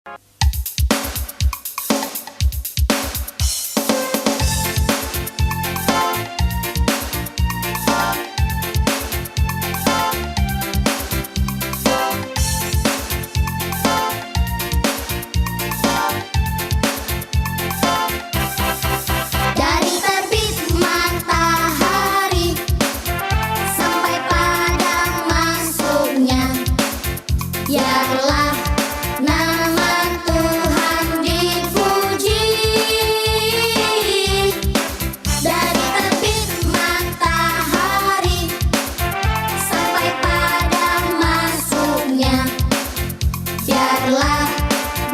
Dari terbit matahari sampai padang masuknya, biarlah nama Tuhan dipuji. Dari terbit matahari sampai padang masuknya, biarlah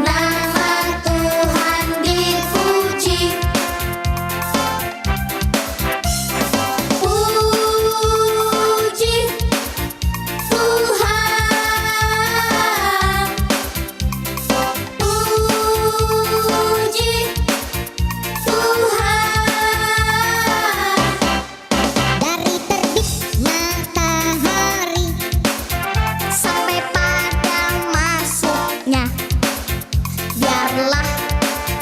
nama Tuhan dipuji. Puji Tuhan, puji Tuhan. Dari terbit matahari sampai padang masuknya, biarlah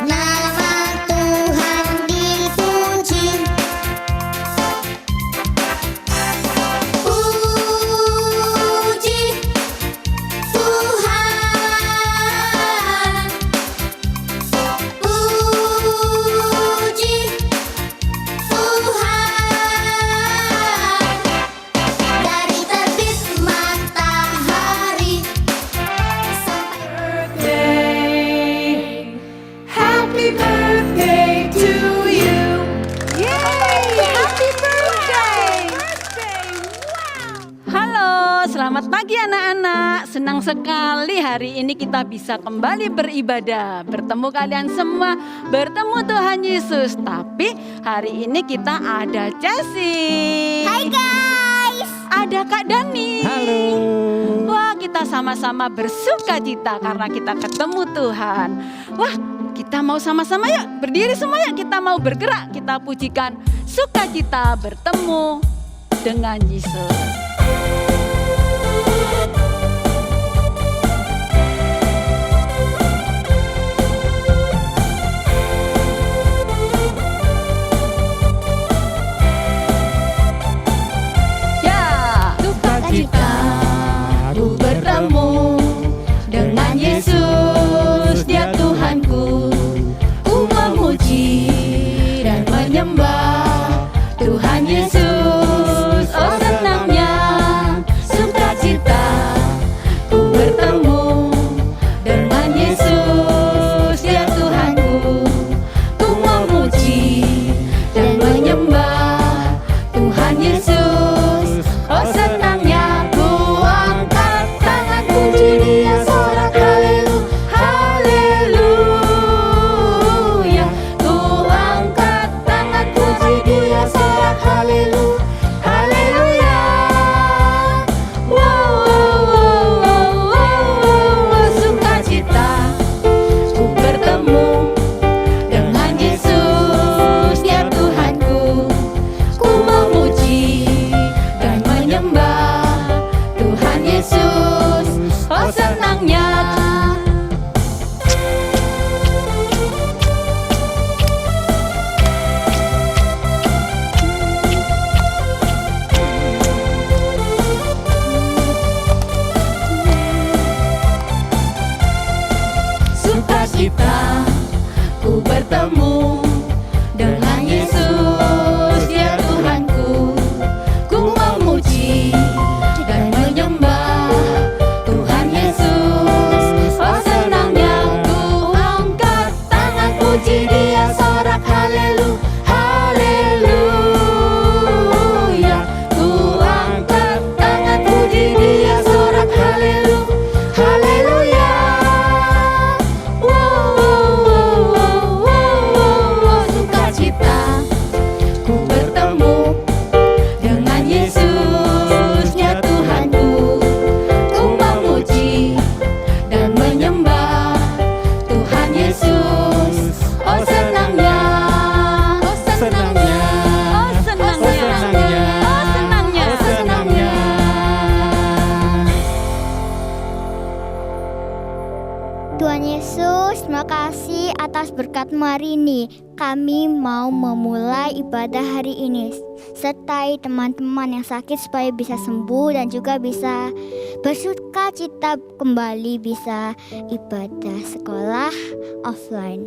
nama Tuhan dipuji. Puji Tuhan, puji Tuhan. Dari terbit matahari sampai Happy birthday to you. Yay! Happy birthday! Halo, selamat pagi anak-anak. Senang sekali hari ini kita bisa kembali beribadah. Bertemu kalian semua, bertemu Tuhan Yesus. Tapi hari ini kita ada Cesi. Hai guys. Ada Kak Dani. Halo. Wah, kita sama-sama bersuka cita karena kita ketemu Tuhan. Wah, kita mau sama-sama yuk, berdiri semua yuk, kita mau bergerak. Kita pujikan sukacita bertemu dengan Yesus. Ya, sukacita ku bertemu dengan Yesus, Dia Tuhanku. Ku memuji dan menyembah Tuhan Yesus. Oh senangnya sukacita ku bertemu dengan Yesus, Dia Tuhanku. Ku memuji dan menyembah Tuhan Yesus. Oh senangnya ku angkat tangan puji Dia, sorak haleluya. Ku angkat tangan puji Dia, sorak haleluya. Wow, wow, wow, wow, sukacita ku bertemu dengan Yesus, Dia Tuhanku. Ku memuji dan menyembah Tuhan Yesus. Oh senangnya. Sukacita ku bertemu dengan Yesus, Dia Tuhanku. Ku memuji dan menyembah Tuhan Yesus. Oh senangnya ku angkat tangan puji Dia, sorak haleluya. Ku angkat tangan puji Dia, sorak haleluya. Wow, wow, wow, wow, wow, wow. Yesus, terima kasih atas berkat-Mu hari ini. Kami mau memulai ibadah hari ini. Sertai teman-teman yang sakit supaya bisa sembuh dan juga bisa bersuka cita kembali bisa ibadah sekolah offline.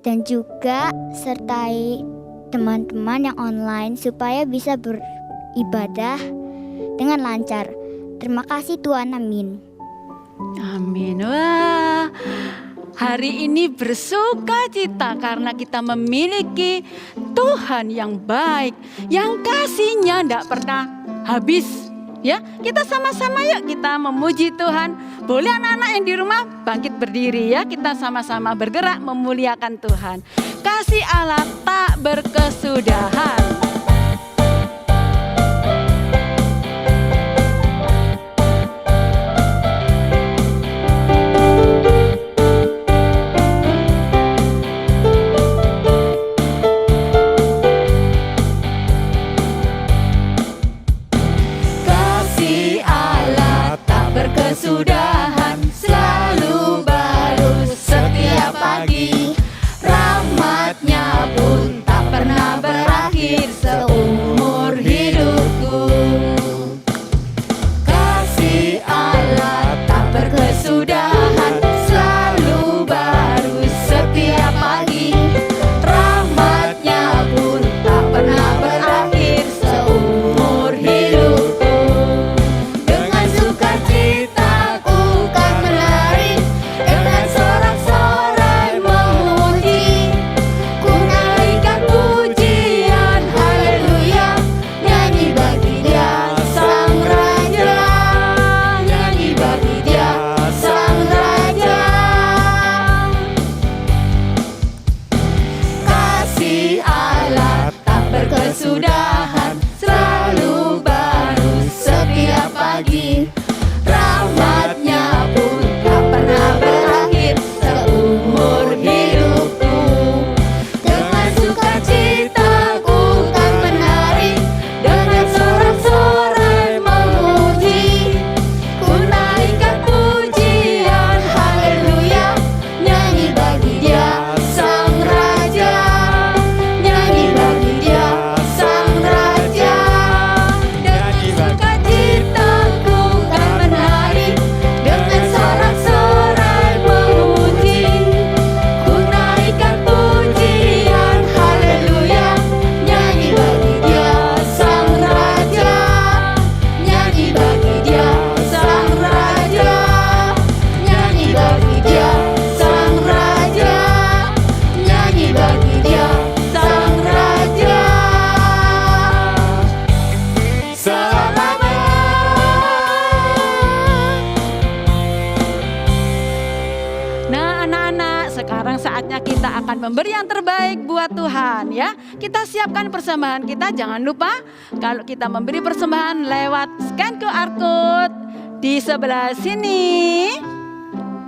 Dan juga sertai teman-teman yang online supaya bisa beribadah dengan lancar. Terima kasih Tuhan, amin. Amin. Wah, hari ini bersuka cita karena kita memiliki Tuhan yang baik, yang kasih-Nya tidak pernah habis. Ya, kita sama-sama yuk kita memuji Tuhan. Boleh anak-anak yang di rumah bangkit berdiri ya, kita sama-sama bergerak memuliakan Tuhan. Kasih Allah tak berkesudahan. Kesudahan selalu baru setiap pagi, rahmat-Nya pun tak pernah berakhir seumur hidupku. Kasih Allah tak berkesudahan selalu baru setiap pagi, rahmat-Nya pun tak pernah berakhir seumur hidupku. Dengan sukacita kesudahan selalu baru setiap pagi, rahmat-Nya pun tak pernah berakhir seumur hidupku. Dengan sukacita ku kan menari, dengan sorak-sorai memuji, ku naikkan pujian haleluya, nyanyi bagi Dia Sang Raja, nyanyi bagi Dia Sang Raja. Dengan sukacita ku kan menari, dengan sorak-sorai memuji, ku naikkan pujian haleluya, nyanyi bagi Dia Sang Raja, nyanyi bagi Dia Sang Raja, nyanyi bagi Dia Sang Raja, nyanyi bagi Dia Sang Raja. Selamanya. Nah anak-anak, sekarang saatnya kita akan memberi yang terbaik buat Tuhan ya. Kita siapkan persembahan kita, jangan lupa kalau kita memberi persembahan lewat scan QR code di sebelah sini.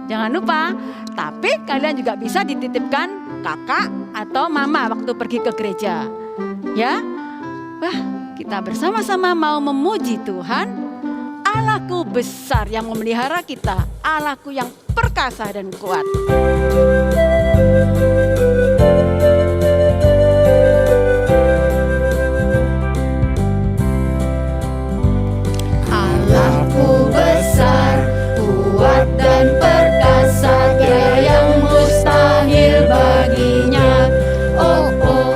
Jangan lupa, tapi kalian juga bisa dititipkan kakak atau mama waktu pergi ke gereja. Ya, wah kita bersama-sama mau memuji Tuhan. Allahku besar yang memelihara kita, Allahku yang perkasa dan kuat. Allahku besar, kuat dan perkasa, tiada yang mustahil baginya. Oh oh,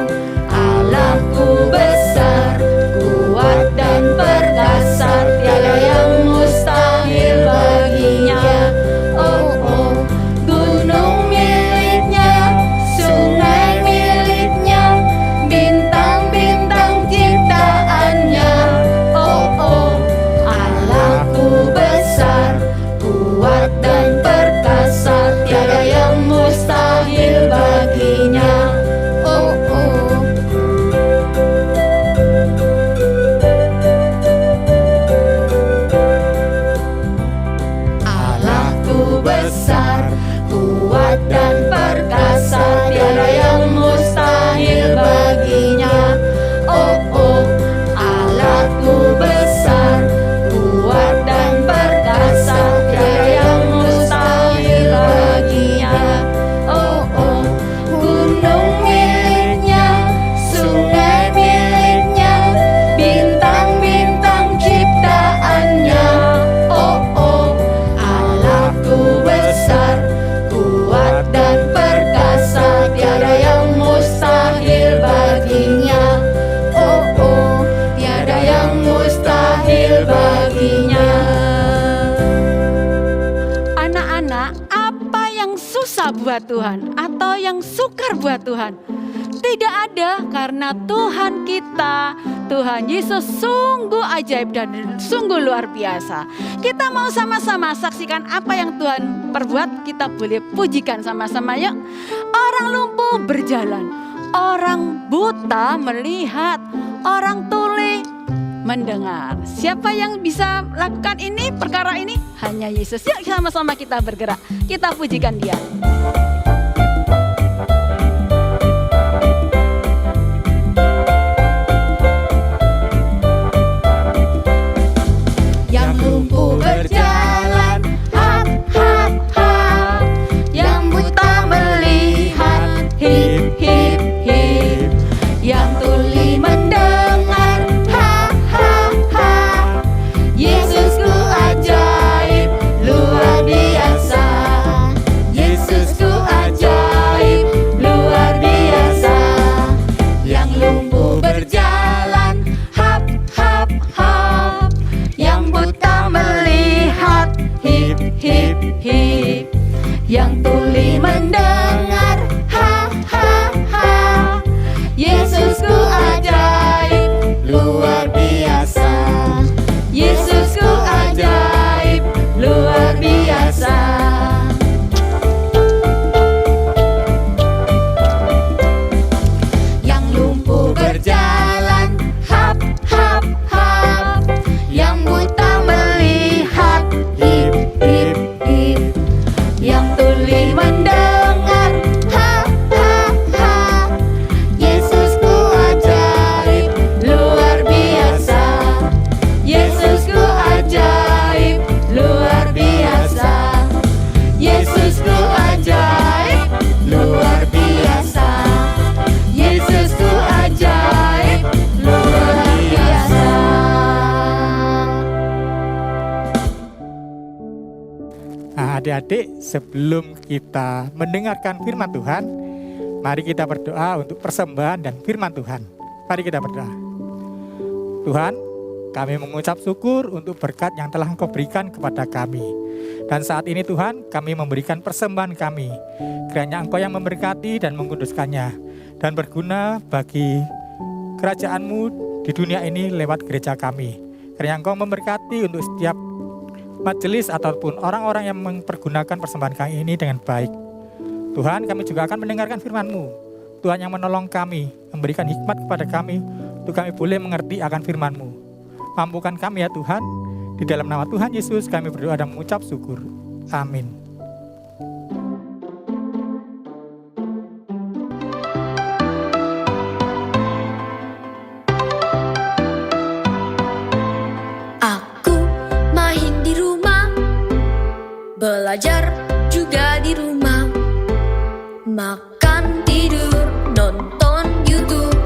Allahku besar, kuat dan perkasa, tiada yang mustahil baginya. Oh oh, gunung miliknya, sungai miliknya, bintang-bintang ciptaannya. Oh oh, Allahku besar, kuat dan perkasa, tiada yang mustahil baginya. Oh oh. Allahku besar, kuat dan perkasa, tiada yang mustahil baginya. Oh oh, Allahku besar, kuat dan perkasa, tiada yang mustahil baginya. yang susah buat Tuhan atau yang sukar buat Tuhan? Tidak ada, karena Tuhan kita, Tuhan Yesus sungguh ajaib dan sungguh luar biasa. Kita mau sama-sama saksikan apa yang Tuhan perbuat. Kita boleh pujikan sama-sama yuk. Orang lumpuh berjalan, orang buta melihat, orang tuli mendengar. Siapa yang bisa lakukan ini, perkara ini? Hanya Yesus. Yuk sama-sama kita bergerak, kita pujikan Dia. Yang lumpuh berjalan, hap, hap, hap. Yang buta melihat, hip, hip, hip. Yang tuli mendengar, ha, ha, ha. Yesusku ajaib, luar biasa. Yesusku ajaib, luar biasa. Yang lumpuh berjalan, hap, hap, hap. Yang buta melihat, hip, hip, hip. Yang tuli mendengar, ha, ha, ha. Yesusku ajaib, luar biasa. Yesusku ajaib, luar biasa. Yang lumpuh berjalan, hap, hap, hap. Yang buta melihat, hip, hip, hip. Yang tuli mendengar, ha, ha, ha. Yesusku ajaib, luar biasa. Yesusku ajaib, luar biasa. Yesusku ajaib, luar biasa. Yesusku ajaib, luar biasa. Nah, adik-adik, sebelum kita mendengarkan firman Tuhan, mari kita berdoa untuk persembahan dan firman Tuhan. Mari kita berdoa. Tuhan, kami mengucap syukur untuk berkat yang telah Engkau berikan kepada kami. Dan saat ini Tuhan, kami memberikan persembahan kami. Kiranya Engkau yang memberkati dan menguduskannya, dan berguna bagi kerajaan-Mu di dunia ini lewat gereja kami. Kiranya Engkau memberkati untuk setiap majelis ataupun orang-orang yang mempergunakan persembahan kami ini dengan baik. Tuhan, kami juga akan mendengarkan firman-Mu. Tuhan yang menolong kami, memberikan hikmat kepada kami, untuk kami boleh mengerti akan firman-Mu. Mampukan kami ya Tuhan, di dalam nama Tuhan Yesus kami berdoa dan mengucap syukur. Amin. Aku main di rumah, belajar juga di rumah, makan, tidur, nonton YouTube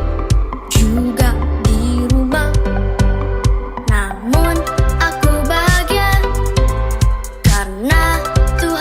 juga di rumah. Namun aku bahagia karena Tuhan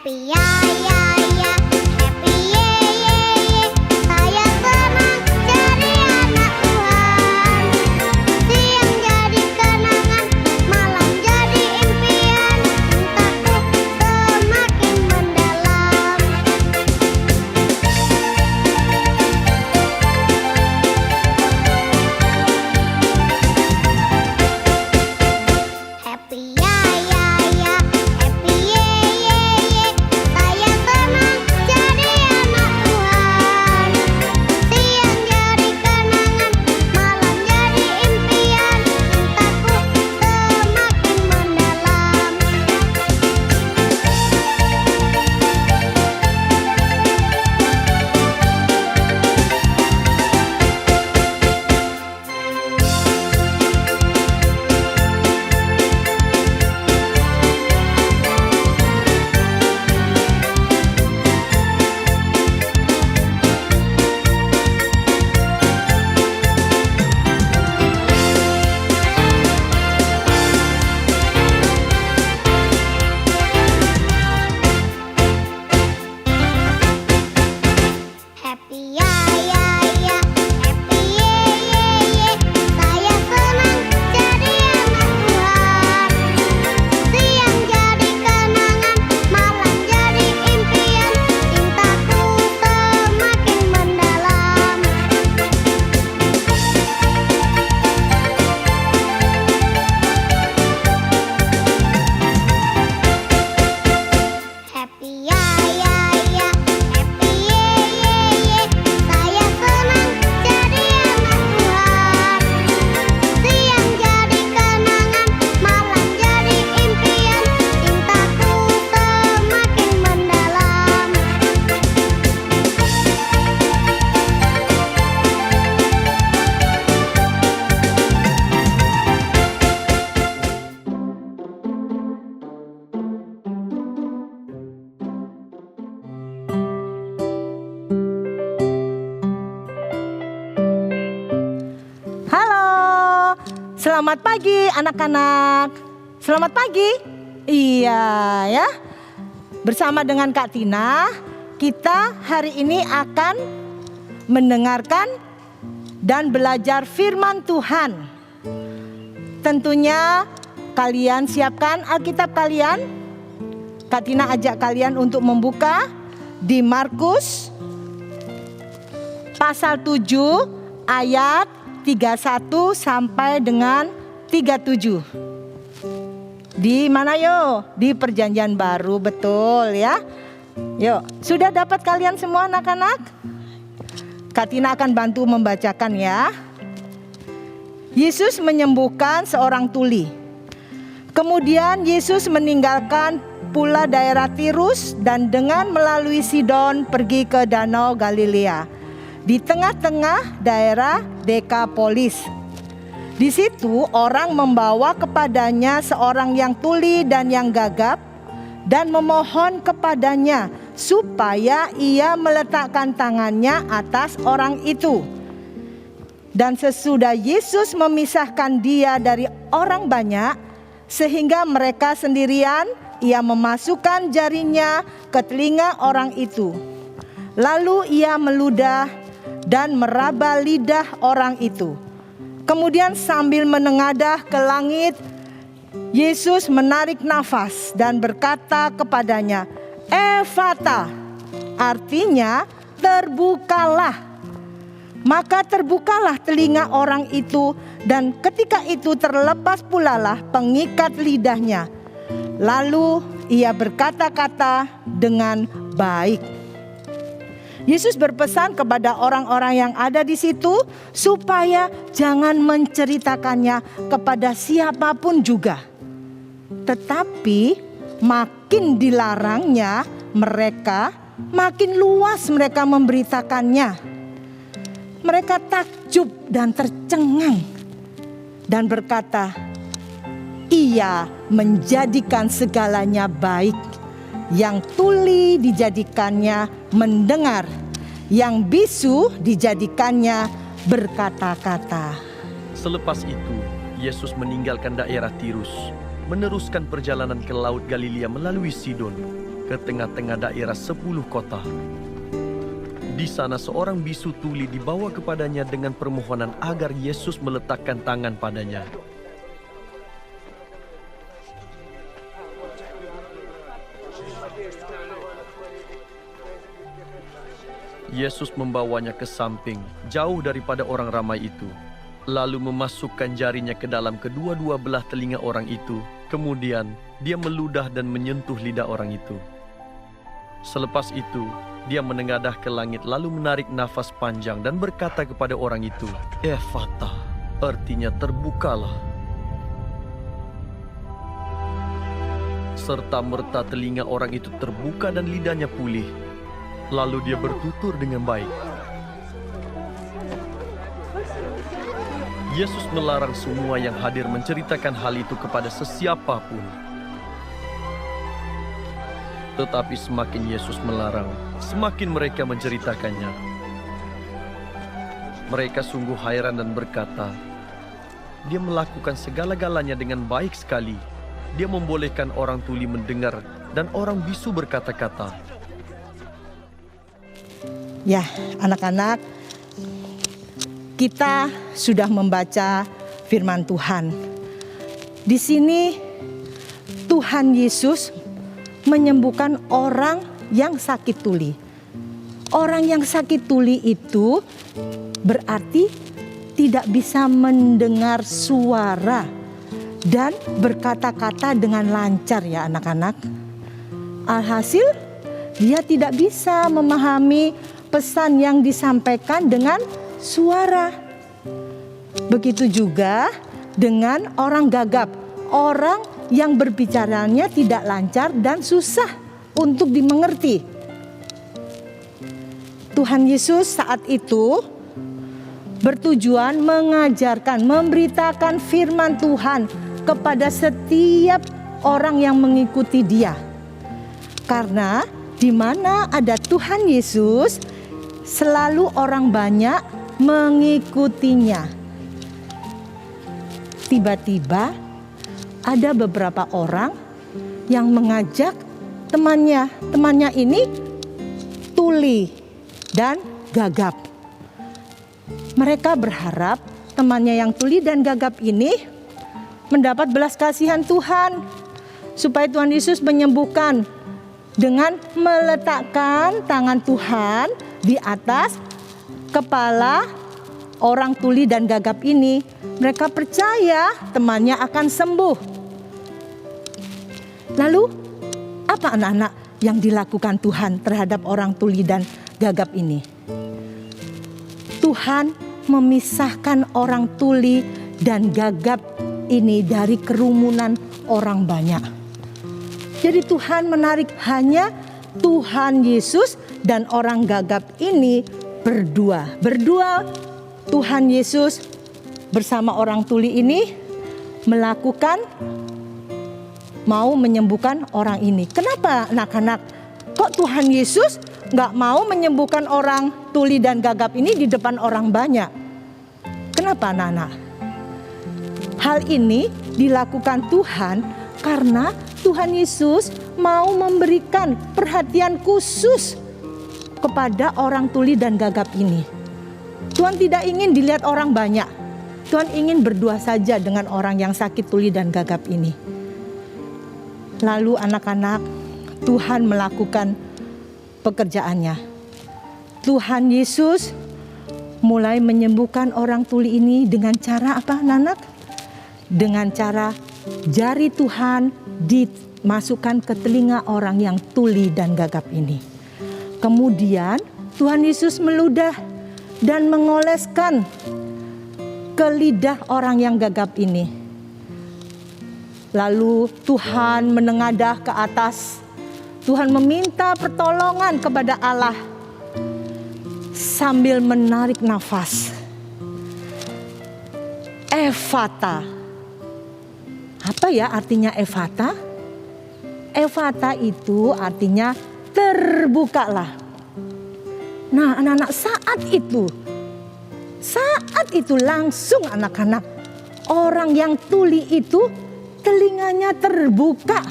Happy ya ya ya, happy ye ye ye. Saya senang jadi anak Tuhan. Siang jadi kenangan, malam jadi impian. Cintaku semakin mendalam. Happy ya ya ya, happy ye ye ye. Saya senang jadi anak Tuhan. Siang jadi kenangan, malam jadi impian. Cintaku semakin mendalam. Happy ya ya ya, happy ye ye ye. Saya senang jadi anak Tuhan. Siang jadi kenangan, malam jadi impian. Cintaku semakin mendalam. Happy ya ya ya, happy ye ye ye. Saya senang jadi anak Tuhan. Siang jadi kenangan, malam jadi impian. Cintaku semakin mendalam. Halo, selamat pagi anak-anak. Selamat pagi. Iya ya. Bersama dengan Kak Tina, kita hari ini akan mendengarkan dan belajar firman Tuhan. Tentunya kalian siapkan Alkitab kalian. Kak Tina ajak kalian untuk membuka di Markus pasal 7 ayat 31 sampai dengan 37. Di mana yo? Di Perjanjian Baru, betul ya. Yuk, sudah dapat kalian semua anak-anak? Kak Tina akan bantu membacakan ya. Yesus menyembuhkan seorang tuli. Kemudian Yesus meninggalkan pula daerah Tirus dan dengan melalui Sidon pergi ke Danau Galilea. Di tengah-tengah daerah Dekapolis. Di situ orang membawa kepadanya seorang yang tuli dan yang gagap dan memohon kepadanya supaya ia meletakkan tangannya atas orang itu. Dan sesudah Yesus memisahkan dia dari orang banyak sehingga mereka sendirian, ia memasukkan jarinya ke telinga orang itu. Lalu ia meludah dan meraba lidah orang itu. Kemudian sambil menengadah ke langit, Yesus menarik nafas dan berkata kepadanya, "Efata," artinya terbukalah. Maka terbukalah telinga orang itu dan ketika itu terlepas pulalah pengikat lidahnya. Lalu ia berkata-kata dengan baik. Yesus berpesan kepada orang-orang yang ada di situ supaya jangan menceritakannya kepada siapapun juga. Tetapi makin dilarangnya mereka, makin luas mereka memberitakannya. Mereka takjub dan tercengang dan berkata, "Ia menjadikan segalanya baik. Yang tuli dijadikannya mendengar, yang bisu dijadikannya berkata-kata." Selepas itu, Yesus meninggalkan daerah Tirus, meneruskan perjalanan ke Laut Galilea melalui Sidon. ke tengah-tengah daerah 10 kota. Di sana seorang bisu tuli dibawa kepadanya dengan permohonan agar Yesus meletakkan tangan padanya. Yesus membawanya ke samping, jauh daripada orang ramai itu, lalu memasukkan jarinya ke dalam kedua-dua belah telinga orang itu. Kemudian dia meludah dan menyentuh lidah orang itu. Selepas itu, dia menengadah ke langit lalu menarik nafas panjang dan berkata kepada orang itu, "Ephata," artinya terbukalah. Serta-merta telinga orang itu terbuka dan lidahnya pulih. Lalu dia bertutur dengan baik. Yesus melarang semua yang hadir menceritakan hal itu kepada sesiapapun. Tetapi semakin Yesus melarang, semakin mereka menceritakannya. Mereka sungguh heran dan berkata, "Dia melakukan segala-galanya dengan baik sekali. Dia membolehkan orang tuli mendengar dan orang bisu berkata-kata." Ya, anak-anak, kita sudah membaca firman Tuhan. Di sini Tuhan Yesus menyembuhkan orang yang sakit tuli. Orang yang sakit tuli itu berarti tidak bisa mendengar suara dan berkata-kata dengan lancar ya anak-anak. Alhasil dia tidak bisa memahami pesan yang disampaikan dengan suara. Begitu juga dengan orang gagap, orang yang berbicaranya tidak lancar dan susah untuk dimengerti. Tuhan Yesus saat itu bertujuan mengajarkan, memberitakan firman Tuhan kepada setiap orang yang mengikuti Dia. Karena di mana ada Tuhan Yesus, selalu orang banyak mengikutinya. Tiba-tiba ada beberapa orang yang mengajak temannya ini tuli dan gagap. Mereka berharap temannya yang tuli dan gagap ini mendapat belas kasihan Tuhan, supaya Tuhan Yesus menyembuhkan dengan meletakkan tangan Tuhan di atas kepala orang tuli dan gagap ini. Mereka percaya temannya akan sembuh. Lalu apa anak-anak yang dilakukan Tuhan terhadap orang tuli dan gagap ini? Tuhan memisahkan orang tuli dan gagap ini dari kerumunan orang banyak. Jadi Tuhan menarik hanya Tuhan Yesus dan orang gagap ini berdua. Tuhan Yesus bersama orang tuli ini melakukan, mau menyembuhkan orang ini. Kenapa anak-anak? Kok Tuhan Yesus gak mau menyembuhkan orang tuli dan gagap ini di depan orang banyak? Kenapa anak-anak? Hal ini dilakukan Tuhan karena Tuhan Yesus mau memberikan perhatian khusus kepada orang tuli dan gagap ini. Tuhan tidak ingin dilihat orang banyak. Tuhan ingin berdua saja dengan orang yang sakit tuli dan gagap ini. Lalu anak-anak, Tuhan melakukan pekerjaannya. Tuhan Yesus mulai menyembuhkan orang tuli ini dengan cara apa, anak-anak? Dengan cara jari Tuhan dimasukkan ke telinga orang yang tuli dan gagap ini. Kemudian Tuhan Yesus meludah dan mengoleskan ke lidah orang yang gagap ini. Lalu Tuhan menengadah ke atas. Tuhan meminta pertolongan kepada Allah sambil menarik nafas. Ephata. Apa ya artinya Ephata? Ephata itu artinya terbukalah. Nah anak-anak saat itu langsung anak-anak orang yang tuli itu telinganya terbuka.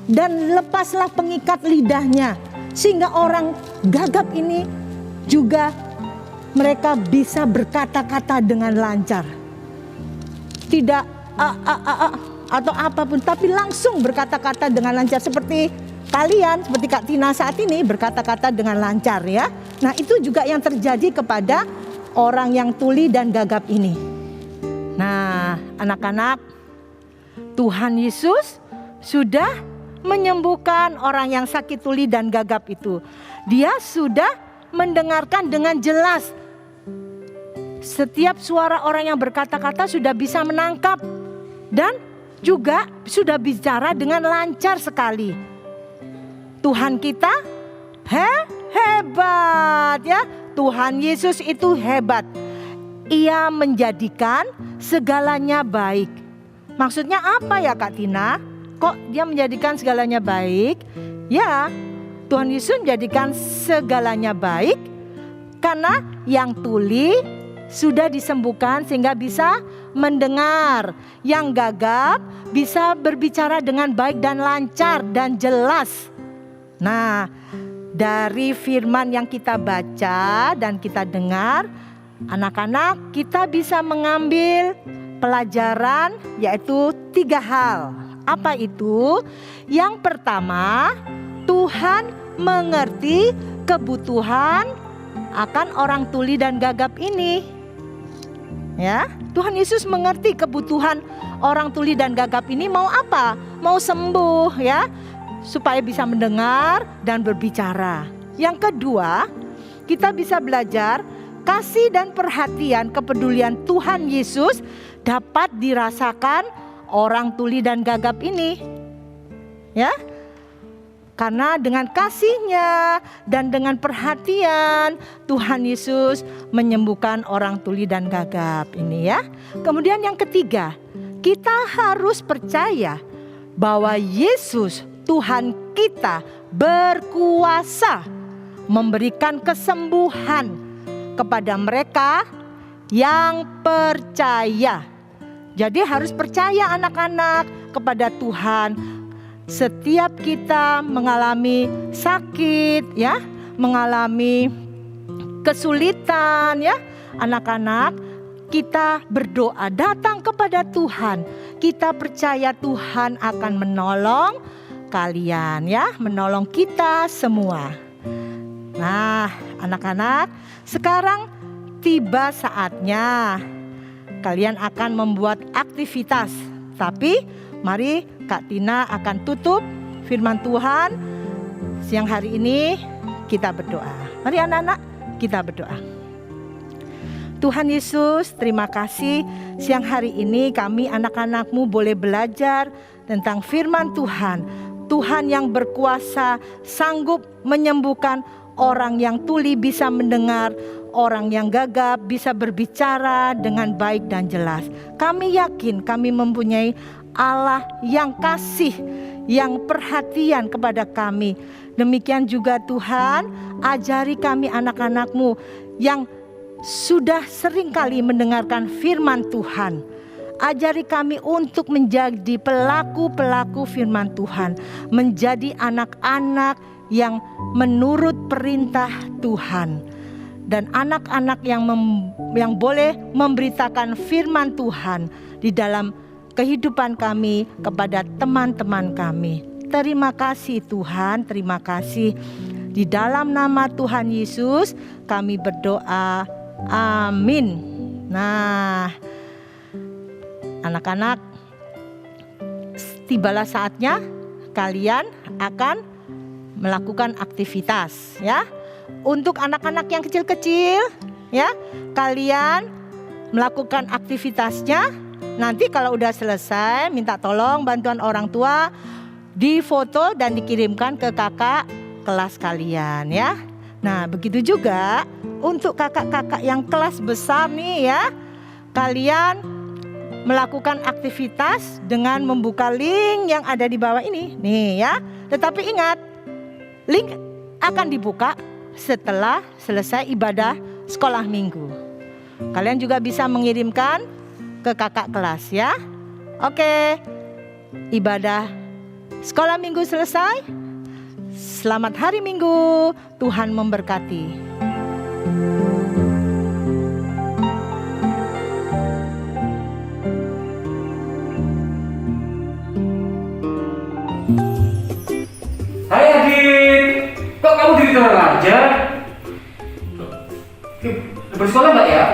dan lepaslah pengikat lidahnya, sehingga orang gagap ini juga mereka bisa berkata-kata dengan lancar. Tidak atau apapun, tapi langsung berkata-kata dengan lancar, seperti kalian, seperti Kak Tina saat ini berkata-kata dengan lancar ya. Nah, itu juga yang terjadi kepada orang yang tuli dan gagap ini. Nah, anak-anak, Tuhan Yesus sudah menyembuhkan orang yang sakit tuli dan gagap itu. Dia sudah mendengarkan dengan jelas. Setiap suara orang yang berkata-kata sudah bisa menangkap dan juga sudah bicara dengan lancar sekali. Tuhan kita hebat ya. Tuhan Yesus itu hebat. Ia menjadikan segalanya baik. Maksudnya apa ya Kak Tina? Kok dia menjadikan segalanya baik? Ya, Tuhan Yesus menjadikan segalanya baik karena yang tuli sudah disembuhkan sehingga bisa mendengar. Yang gagap bisa berbicara dengan baik dan lancar dan jelas. Nah, dari firman yang kita baca dan kita dengar, anak-anak, kita bisa mengambil pelajaran yaitu 3 hal. Apa itu? Yang pertama, Tuhan mengerti kebutuhan akan orang tuli dan gagap ini. Ya, Tuhan Yesus mengerti kebutuhan orang tuli dan gagap ini mau apa? Mau sembuh ya, supaya bisa mendengar dan berbicara. Yang kedua, kita bisa belajar kasih dan perhatian kepedulian Tuhan Yesus dapat dirasakan orang tuli dan gagap ini. Ya. Karena dengan kasihnya dan dengan perhatian Tuhan Yesus menyembuhkan orang tuli dan gagap ini ya. Kemudian yang ketiga, kita harus percaya bahwa Yesus Tuhan kita berkuasa memberikan kesembuhan kepada mereka yang percaya. Jadi harus percaya anak-anak kepada Tuhan. Setiap kita mengalami sakit ya, mengalami kesulitan ya, anak-anak, kita berdoa datang kepada Tuhan. Kita percaya Tuhan akan menolong kalian ya, menolong kita semua. Nah, anak-anak, sekarang tiba saatnya kalian akan membuat aktivitas. Tapi mari Kak Tina akan tutup firman Tuhan siang hari ini. Kita berdoa. Mari anak-anak, kita berdoa. Tuhan Yesus, terima kasih siang hari ini kami anak-anak-Mu boleh belajar tentang firman Tuhan. Tuhan yang berkuasa sanggup menyembuhkan orang yang tuli bisa mendengar, orang yang gagap bisa berbicara dengan baik dan jelas. Kami yakin kami mempunyai Allah yang kasih, yang perhatian kepada kami. Demikian juga Tuhan, ajari kami anak-anak-Mu yang sudah sering kali mendengarkan firman Tuhan. Ajari kami untuk menjadi pelaku-pelaku firman Tuhan. Menjadi anak-anak yang menurut perintah Tuhan. Dan anak-anak yang boleh memberitakan firman Tuhan di dalam kehidupan kami kepada teman-teman kami. Terima kasih Tuhan, terima kasih. Di dalam nama Tuhan Yesus kami berdoa. Amin. Nah, anak-anak, tibalah saatnya kalian akan melakukan aktivitas ya. Untuk anak-anak yang kecil-kecil ya, kalian melakukan aktivitasnya. Nanti kalau udah selesai minta tolong bantuan orang tua, difoto dan dikirimkan ke kakak kelas kalian ya. Nah, begitu juga untuk kakak-kakak yang kelas besar nih ya. Kalian melakukan aktivitas dengan membuka link yang ada di bawah ini nih ya. Tetapi ingat, link akan dibuka setelah selesai ibadah sekolah minggu. Kalian juga bisa mengirimkan ke kakak kelas ya. Oke, ibadah Sekolah minggu selesai. Selamat hari Minggu. Tuhan memberkati. Hai Adit, kok kamu di rumah aja? Bersekolah nggak ya?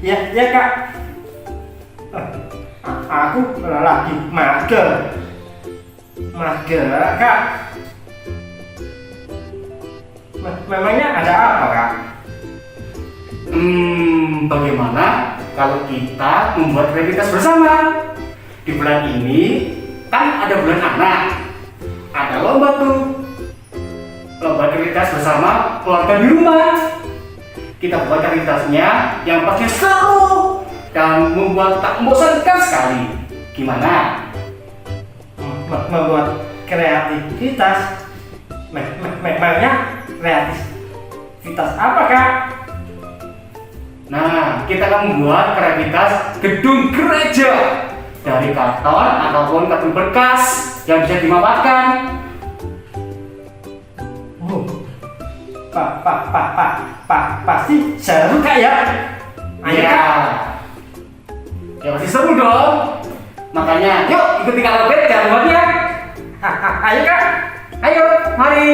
Ya kak. Aku lagi mager kak. Memangnya ada apa kak? Bagaimana kalau kita membuat aktivitas bersama? Di bulan ini kan ada bulan anak, ada lomba tuh, lomba aktivitas bersama keluarga di rumah. Kita buat aktivitasnya yang pasti seru dan membuat tak membosankan sekali. Gimana? Membuat kreativitas? Memangnya kreativitas apa kak? Nah, kita akan membuat kreativitas gedung gereja dari karton ataupun karton bekas yang bisa dimanfaatkan. Pasti seru kak ya? Ayo kak. Ya pasti seru dong. Makanya yuk ikuti kak Robert jangan buatnya. Ayo kak. Ayo, mari.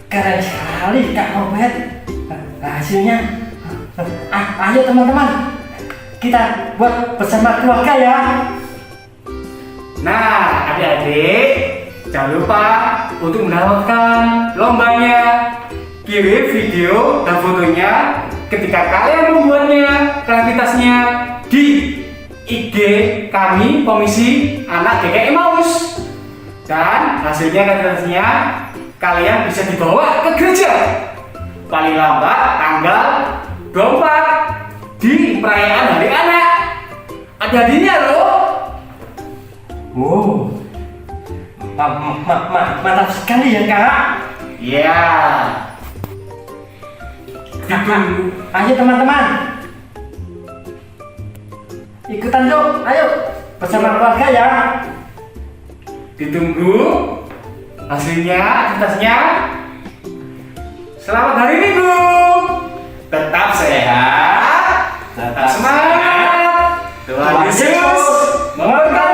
Keren sekali Kak Robert hasilnya. Ayo teman-teman, kita buat bersama keluarga ya. Nah, adik-adik, jangan lupa untuk mendapatkan lombanya. Kirim video dan fotonya ketika kalian membuatnya, kreativitasnya di IG kami, Komisi Anak GKI Emmaus. Dan hasilnya kreativitasnya kalian bisa dibawa ke gereja paling lambat tanggal 24 di perayaan Hari Anak. Ada hadiahnya loh. Wow, mantap sekali ya Kak. Iya. Ditunggu. Ayo teman-teman, ikutan yuk, ayo bersama keluarga ya. Ditunggu hasilnya, aktivitasnya. Selamat hari Minggu. Tetap sehat, tetap semangat. Tuhan Yesus memberkati.